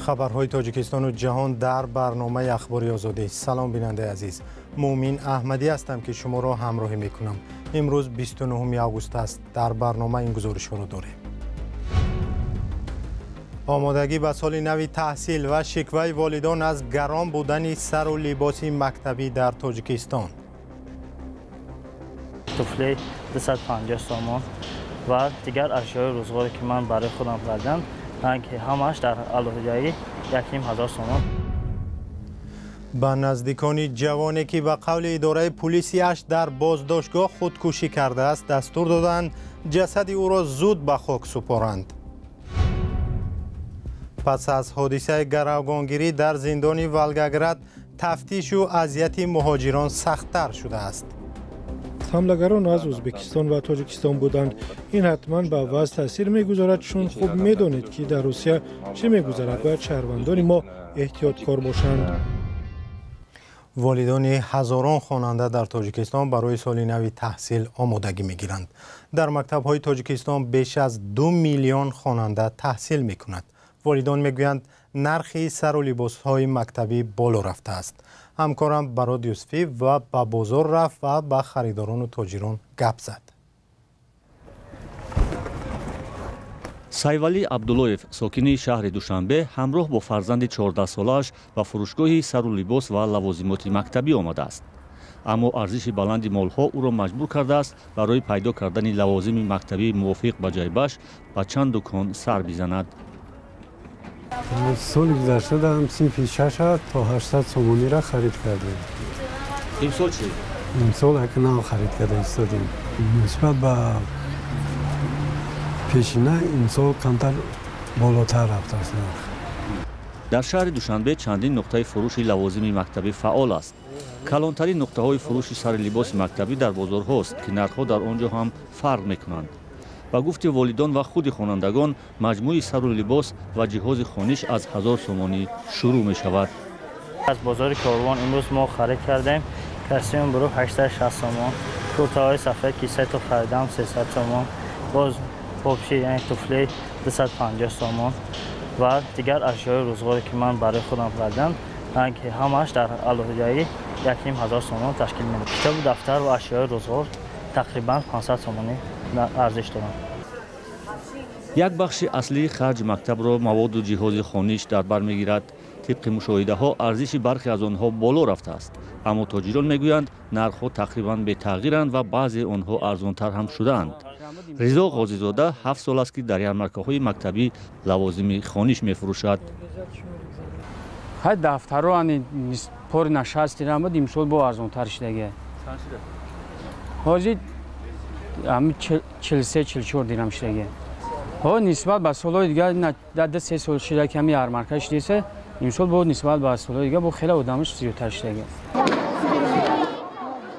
خبرهای تاجیکستان و جهان در برنامه اخباری آزادی. سلام بیننده عزیز، مومین احمدی هستم که شما را همراهی میکنم. امروز 29 آگوست است. در برنامه این گزارش رو داریم. آمادگی به سال نو تحصیل و شکوه والدان از گران بودن سر و لباس مکتبی در تاجیکستان. توفلی 250 سومون و دیگر اشیاء روزگاری که من برای خودم خریدم که همش در علاوه 1000 سومون. به نزدیکان جوانی که به قول اداره پلیسیش در بازداشتگاه خودکشی کرده است دستور دادند جسد او را زود به خاک سپارند. پس از حادثه گروگانگیری در زندان ولگگراد تفتیش و اذیت مهاجران سخت‌تر شده است. حمله‌گران از ازبکستان و تاجیکستان بودند. این حتما به وضع تاثیر می‌گذارد چون خوب می‌دانید که در روسیه چه می‌گذرد و شهروندان ما احتیاطکار باشند. والدان هزاران خواننده در تاجیکستان برای سال نو تحصیل آمادگی می‌گیرند. در مکتب‌های تاجیکستان بیش از 2 میلیون خواننده تحصیل می‌کند. والدان می‌گویند نرخ سر و لباس‌های مکتبی بالا رفته است. همکارم براد یوسفی و به بازار رفت و با خریداران و تاجران گپ زد. سایولی عبداللویف ساکنی شهر دوشنبه همراه با فرزند 14 سالش به فروشگاه سر و لباس و لوازمات مکتبی آمده است. اما ارزش بلند مالها او را مجبور کرده است برای پیدا کردن لوازم مکتبی موافق به جیبش به چند دکان سر بزند. سال گذشته دارم صنف 6 تا 800 سومونی را خرید کردیم. این سال چی؟ این سال اکنون خرید کرده ایستادیم. نسبت به پیشینه این سال کمتر بالاتر رفته است. در شهر دوشنبه چندین نقطه فروش لوازم مکتبی فعال است. کلانترین نقطه های فروش سر لباس مکتبی در بازار هاست که نرخ‌ها در آنجا هم فرق میکنند. با گفت والدان و خود خوانندگان مجموعه سر و لباس و جهاز خانش از 1000 سومانی شروع می شود. از بازار کاروان امروز ما خرید کردیم. کاستیوم برو 860 سومون، کورتای سفید که 3 تا خریدم 300 سومون، باز پاپشی یعنی توفلی 250 سومون و دیگر اشیاء روزگاری که من برای خودم خریدم که همش در علاوه 1000 سومون تشکیل میده. کتاب دفتر و اشیاء روزگار تقریبا 500 سومونی ارزش دارند. یک بخش اصلی خرج مکتب را مواد و جهاز خانش در بر میگیرد. طبق مشاهده ها ارزش برخی از آنها بالا رفته است، اما تاجران میگویند نرخ‌ها تقریبا به تغییرند و بعضی آنها ارزانتر هم شدند. رضا غازیزاده 7 سال است که در یارمارکه‌های مکتبی لوازم خانش میفروشد. های دفترها ان پور نشست درآمد امسال با ارزانتر شده. حاجی هم 43-44 درهم شده. ها نسبت به سال‌های دیگه در 3 سال شده کمی یارمارکش دیسه امسال با نسبت به سال‌های دیگه با خیلی آدمش زیادتر شده.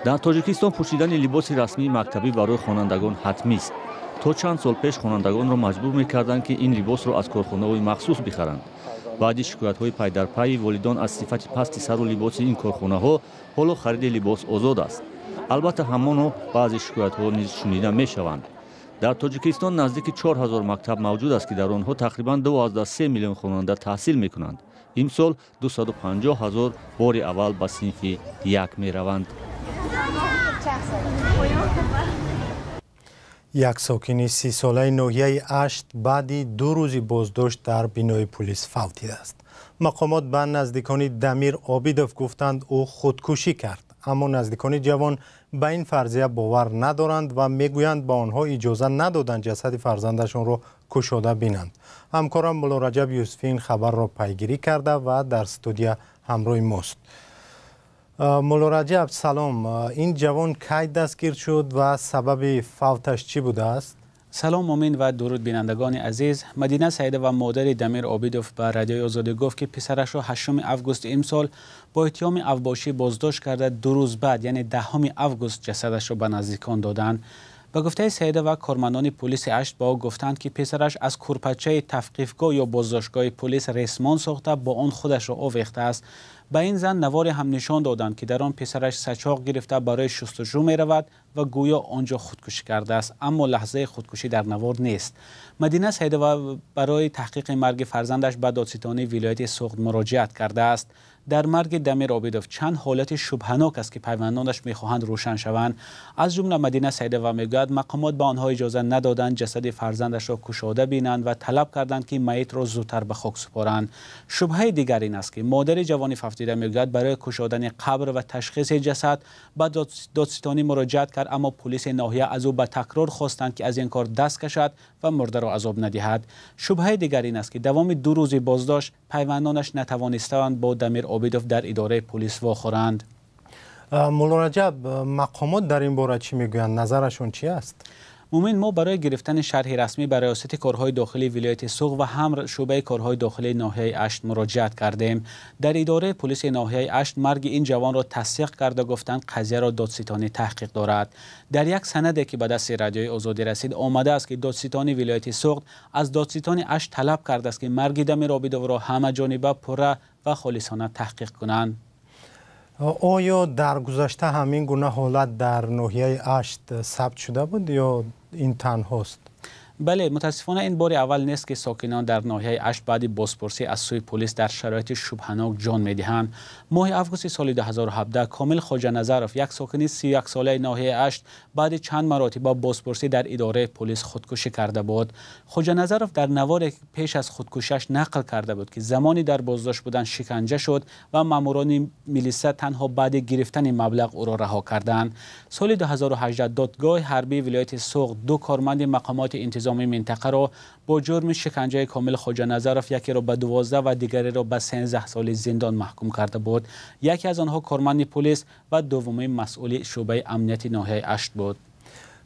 در تاجیکستان پوشیدن لباس رسمی مکتبی برای خوانندگان حتمی است. تا چند سال پیش خوانندگان را مجبور می‌کردند که این لباس را از کارخانه‌های مخصوص بخرند. بعد شکایت‌های پای در پای والدان از صفت پست سر و لباس این کارخانه‌ها، حالا خرید لباس آزاد است. البته همان بعضی شکایت‌ها نیز شنیده می‌شوند. در تاجیکستان نزدیک 4000 مکتب موجود است که در آنها تقریباً 2.3 میلیون خواننده تحصیل می‌کنند. این سال 250,000 بار اول به صنف 1 می‌روند. یک ساکن 30 ساله ناحیه اشت بعد 2 روز بازداشت در بینای پلیس فوتیده است. مقامات به نزدیکان دمیر عابیدوف گفتند او خودکشی کرد، اما نزدیکان جوان به این فرضیه باور ندارند و میگویند با آنها اجازه ندادند جسد فرزندشان را کشاده بینند. همکارم مولا رجب یوسفی این خبر را پیگیری کرده و در استودیو همراه ماست. مولا رجب سلام، این جوان کی دستگیر شد و سبب فوتش چی بوده است؟ سلام مومین و درود بینندگان عزیز. مدینه سعیده و مادر دمیر عابیدوف به رادیوی آزادی گفت که پسرش را 8 آگوست امسال با اتهام اوباشی بازداشت کرده. 2 روز بعد یعنی 10 آگوست جسدش را به نزدیکان دادند. به گفته سعیده و کارمندان پلیس اشت با او گفتند که پسرش از کورپچه تفقیفگاه یا بازداشتگاه پلیس ریسمان ساخته با آن خودش را آویخته است. به این زن نواری هم نشان دادند که در آن پسرش سچاق گرفته برای شستشو می رود و گویا آنجا خودکشی کرده است، اما لحظه خودکشی در نوار نیست. مدینه سیدوا برای تحقیق مرگ فرزندش به دادستانی ولایت سوخت مراجعت کرده است. در مرگ دمیر عابدوف چند حالت شبهناک است که پیوندانش میخواهند روشن شوند. از جمله مدینه سیدوا میگوید مقامات به آنها اجازه ندادند جسد فرزندش را کشاده بینند و طلب کردند که میت را زودتر به خاک سپارند. شبهه دیگر این است که مادر جوان فوتیده میگوید برای کشادن قبر و تشخیص جسد به دادستانی مراجعت کرد، اما پلیس ناحیه از او به تکرار خواستند که از این کار دست کشد و مرده را عذاب ندهد. شبهه دیگر این است که دوام 2 روز بازداشت پیوندانش نتوانستند با دمیر عابدوف در اداره پلیس واخورند. مولا رجب، مقامات در این باره چی میگویند؟ نظرشون چی است؟ مومن، ما برای گرفتن شرح رسمی برای ریاست کارهای داخلی ولایت سوق و هم شعبه کارهای داخلی ناحیه اشت مراجعت کردیم. در اداره پلیس ناحیه اشت مرگ این جوان را تصدیق کرده گفتند قضیه را دادستانی تحقیق دارد. در یک سندی که به دست رادیوی آزادی رسید آمده است که دادستانی ولایت سوق از دادستانی اشت طلب کرده است که مرگ دمیر عابدوف را همه جانبه پره و خالصانه تحقیق کنند. آیا در گذشته همین گونه حالت در ناحیه اشت ثبت شده بود یا این تنهاست؟ بله، متاسفانه این بار اول نیست که ساکنان در ناحیه اشت بعد بازپرسی از سوی پلیس در شرایط شبهناک جان می‌دهند. ماه آگوست سال 2017 کامل خواجه نظرف، یک ساکن 31 ساله ناحیه اشت، بعد چند مراتب بازپرسی در اداره پلیس خودکشی کرده بود. خواجه نظرف در نوار پیش از خودکشیش نقل کرده بود که زمانی در بازداشت بودن شکنجه شد و ماموران میلیسا تنها بعد گرفتن مبلغ او را رها کردند. سال 2018 دادگاه حربی ولایت سوق 2 کارمند مقامات انتظامی منطقه را با جرم شکنجه کامل خواجه نظرف، یکی را به 12 و دیگری را به 13 سال زندان محکوم کرده بود. یکی از آنها کارمند پلیس و دومی مسئول شعبه امنیت ناحیه اشت بود.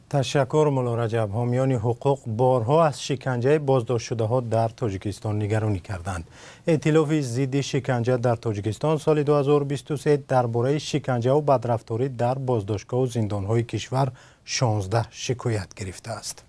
تشکر مولا رجب. حامیان حقوق بارها از شکنجه بازداشت شده ها در تاجیکستان نگرانی کردند. ائتلاف ضد شکنجه در تاجیکستان سال 2023 درباره شکنجه و بدرفتاری در بازداشتگاه و زندان‌های کشور 16 شکایت گرفته است.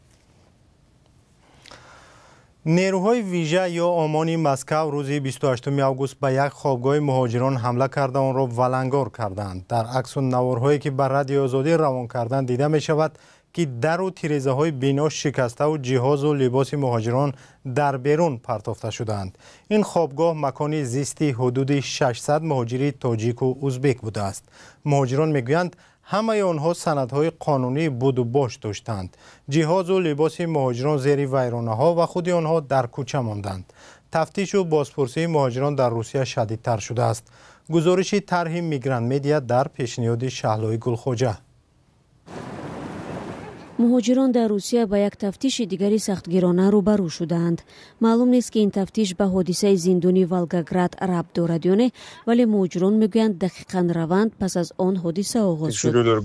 نیروهای ویژه یا آمانی مسکو روز 28 آگوست به یک خوابگاه مهاجران حمله کرده آن را ولنگار کردند. در عکس و نوارهایی که بر رادیو آزادی روان کردند دیده می شود که در و تیریزه های بنا شکسته و جهاز و لباس مهاجران در بیرون پرتافته شدند. این خوابگاه مکان زیستی حدود 600 مهاجری تاجیک و ازبک بوده است. مهاجران میگویند همه آنها سندهای قانونی بود و باش داشتند. جهاز و لباس مهاجران زیر ویرانه ها و خود آنها در کوچه ماندند. تفتیش و بازپرسی مهاجران در روسیه شدیدتر شده است. گزارش طرح میگرانت مدیا در پیشنهاد شهلای گلخوجه. مهاجران در روسیه با یک تفتیش دیگری سختگیرانه روبرو شدند. معلوم نیست که این تفتیش به حادثه زندانی ولگاگراد ربط دارد یا نه، ولی مهاجران میگویند دقیقاً روند پس از آن حادثه آغاز شد.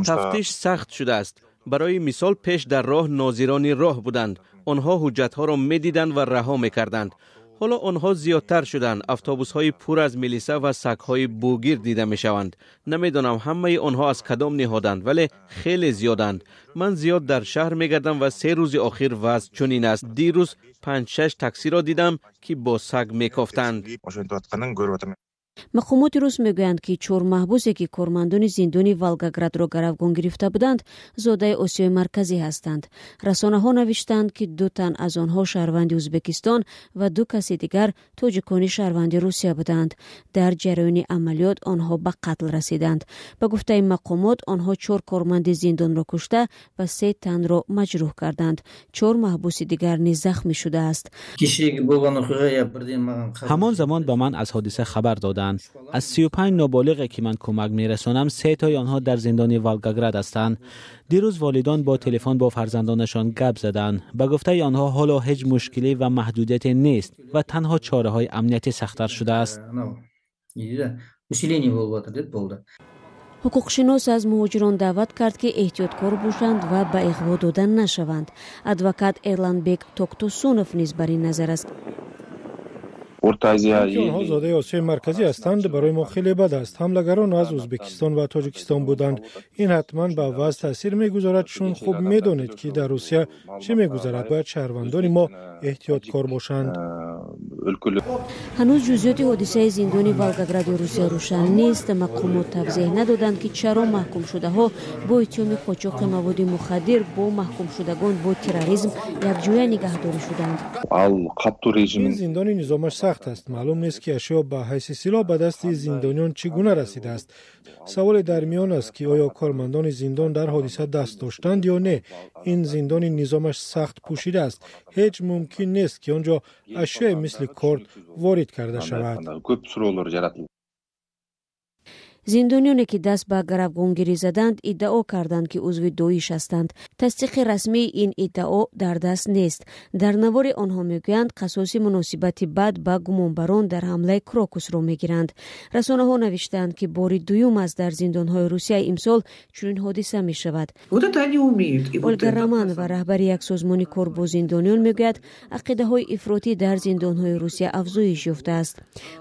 تفتیش سخت شده است. برای مثال پیش در راه ناظران راه بودند. آنها حجت‌ها را می‌دیدند و رها می‌کردند. حالا آنها زیادتر شدند. اتوبوس‌های پر از میلیسا و سگ‌های بوگیر دیده می‌شوند. نمی‌دانم همه آنها از کدام نهادند، ولی خیلی زیادند. من زیاد در شهر می‌گردم و 3 روز اخیر وضع چنین است. دیروز 5-6 تاکسی را دیدم که با سگ می‌کافتند. مقامات روس میگویند که 4 محبوسی که کارمندان زندانی ولگاگراد را گروگان گرفته بودند زاده آسیای مرکزی هستند. رسانه ها نوشتند که 2 تن از آنها شهروند ازبکستان و 2 کس دیگر تاجیکان شهروند روسیه بودند. در جریان عملیات آنها به قتل رسیدند. به گفته مقامات آنها 4 کارمند زندان را کشته و 3 تن را مجروح کردند. 4 محبوس دیگر نیز زخمی شده است. همان زمان به من از حادثه خبر دادند. از 35 نابالغی که من کمک میرسانم 3 تای آنها در زندان ولگاگراد هستند. دیروز والدان با تلفن با فرزندانشان گپ زدند. به گفته آنها حالا هیچ مشکلی و محدودیت نیست و تنها چاره های امنیتی سخت‌تر شده است. حقوقشناس از مهاجران دعوت کرد که احتیاطکار باشند و به اغوا دادن نشوند. ادوکات ایرلانبک توکتوسونوف نیز بر این نظر است. آنها زاده آسیای مرکزی هستند برای ما خیلی بد است. حملگران از ازبکستان و تاجیکستان بودند. این حتما به وضع تاثیر میگذارد، چون خوب میدانید که در روسیه چه میگذرد. باید شهروندان ما احتیاطکار باشند. ҳанӯз ҷузъиёти ҳодисаи зиндони волгогради русия рӯшан нест. мақомот тавзеҳ надоданд ки чаро маҳкумшудаҳо бо иттиҳоми қочоқи маводи мухаддир бо маҳкумшудагон бо терроризм якҷоя нигаҳдорӣ шуданд. ин зиндони низомаш сахт аст. маълум нест ки ашё ба ҳайси силоҳ ба дасти зиндониён чӣ гуна расидааст. саволе дар миён аст ки оё кормандони зиндон дар ҳодиса даст доштанд ё не. ин зиндони низомаш сахт пӯшида аст. ҳеҷ мумкин нест ки он ҷо ашёе мисли корд ворид карда шавад. зиндониёне ки даст ба гаравгонгирӣ заданд иддао карданд ки узви доиш ҳастанд. тасдиқи расмии ин иддао дар даст нест. дар навори онҳо мегӯянд қасоси муносибати бад ба гумонбарон дар ҳамлаи крокусро мегиранд. расонаҳо навиштаанд ки бори дуюм аст дар зиндонҳои русия имсол чунин ҳодиса мешавад. олга романова раҳбари як созмони кор бо зиндониён мегӯяд ақидаҳои ифротӣ дар зиндонҳои русия афзоиш ёфтааст.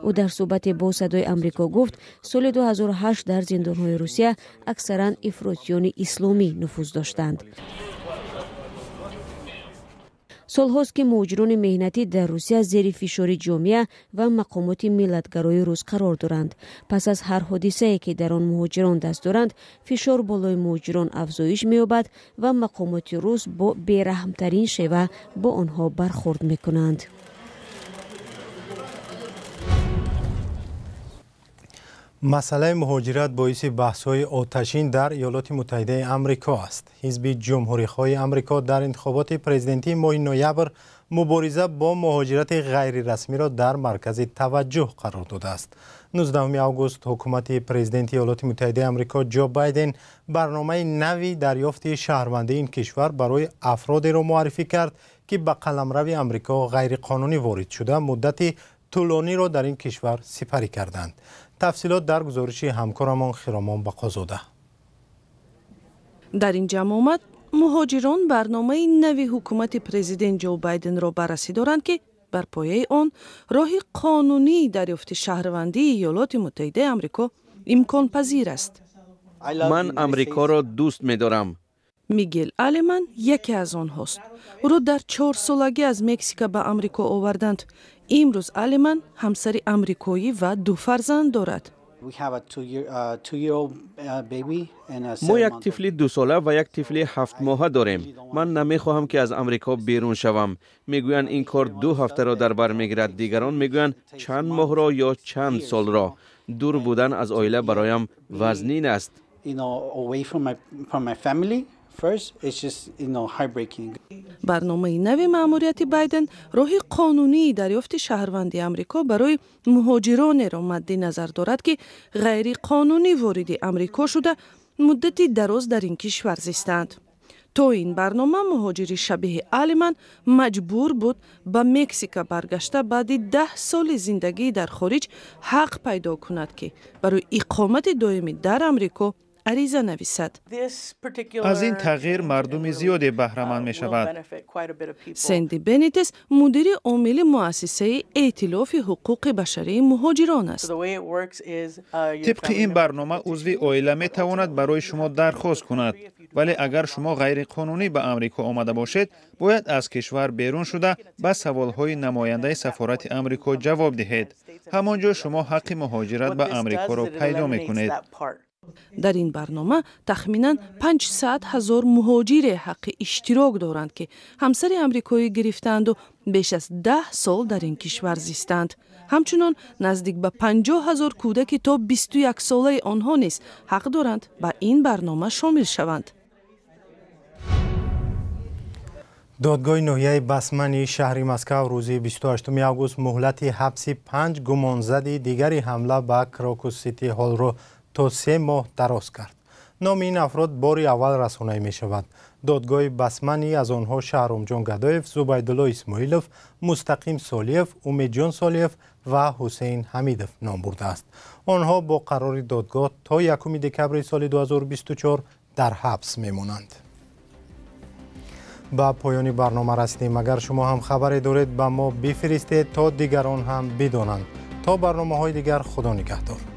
ӯ дар суҳбате бо садои амрико гуфт соли 2008 дар зиндонҳои русия аксаран ифротиёни исломӣ нуфуз доштанд. солҳост ки муҳоҷирони меҳнатӣ дар русия зери фишори ҷомеа ва мақомоти миллатгарои рус қарор доранд. пас аз ҳар ҳодисае ки дар он муҳоҷирон даст доранд фишор болои муҳоҷирон афзоиш меёбад ва мақомоти рус бо бераҳмтарин шева бо онҳо бархурд мекунанд. масъалаи муҳоҷират боиси баҳсҳои оташин дар иёлоти муттаҳидаи амрико аст. ҳизби ҷумҳурихоҳи амрико дар интихоботи президентии моҳи ноябр мубориза бо муҳоҷирати ғайрирасмиро дар маркази таваҷҷӯҳ қарор додааст. 19 август ҳукумати президенти иёлоти муттаҳидаи амрико ҷо байден барномаи нави дарёфти шаҳрвандии ин кишвар барои афродеро муаррифӣ кард ки ба қаламрави амрико ғайриқонунӣ ворид шуда муддати тӯлониро дар ин кишвар сипарӣ карданд. тафсилот дар гузориши ҳамкорамон Хиромон Бақозода. дар ин ҷамъомад муҳоҷирон барномаи нави ҳукумати президент ҷо байденро баррасӣ доранд ки бар пояи он роҳи қонунии дарёфти шаҳрвандии иёлоти муттаҳидаи амрико имконпазир аст. ман амрикоро дӯст медорам. мигел алеман яке аз онҳост. ӯро дар 4 солагӣ аз Мексика ба амрико оварданд. имрӯз алеман ҳамсари амрикоӣ ва 2 фарзанд дорад. мо як тифли 2 сола ва як тифли 7 моҳа дорем. ман намехоҳам ки аз амрико берун шавам. мегӯянд ин кор 2 ҳафтаро дар бар мегирад. дигарон мегӯянд чанд моҳро ё чанд солро. дур будан аз оила бароям вазнин аст. барномаи нави маъмурияти байден роҳи қонунии дарёфти шаҳрвандии амрико барои муҳоҷиронеро мадди назар дорад ки ғайриқонунӣ вориди амрико шуда муддати дароз дар ин кишвар зистанд. то ин барнома муҳоҷири шабеҳи алеман маҷбур буд ба Мексика баргашта баъди 10 соли зиндагӣ дар хориҷ ҳақ пайдо кунад ки барои иқомати доимӣ дар амрико ариза нависад. аз ин тағйир мардуми зиёде баҳраманд мешавад. сэнди бенитес мудири омили муассисаи эътилофи ҳуқуқи башарии муҳоҷирон аст. тибқи ин барнома узви оила метавонад барои шумо дархост кунад, вале агар шумо ғайриқонунӣ ба амрико омада бошед, бояд аз кишвар берун шуда ба саволҳои намояндаи сафорати амрико ҷавоб диҳед. ҳамон ҷо шумо ҳаққи муҳоҷират ба амрикоро пайдо мекунед. дар ин барнома тахминан 500,000 муҳоҷире ҳаққи иштирок доранд ки ҳамсари амрикоӣ гирифтаанду беш аз 10 сол дар ин кишвар зистанд. ҳамчунон наздик ба 50,000 кӯдаки то 21 солаи онҳо низ ҳақ доранд ба ин барнома шомил шаванд. додгоҳи ноҳияи басмани шаҳри Москав рӯзи 28 август муҳлати ҳабси 5 гумонзади дигари ҳамла ба Крокус Сити Ҳолро то 3 моҳ дароз кард. номи ин афрод бори аввал расонае мешавад. додгоҳи басмани аз онҳо Шаҳромҷон Гадоев, Зубайдулло Исмоилов, Мустақим Солиев, Умедҷон Солиев ва Ҳусейн Ҳамидов ном бурдааст. онҳо бо қарори додгоҳ то 1 декабри соли 2024 дар ҳабс мемонанд. ба поёни барнома расидем. агар шумо ҳам хабаре доред ба мо бифиристед то дигарон ҳам бидонанд. то барномаҳои дигар худо нигаҳдор.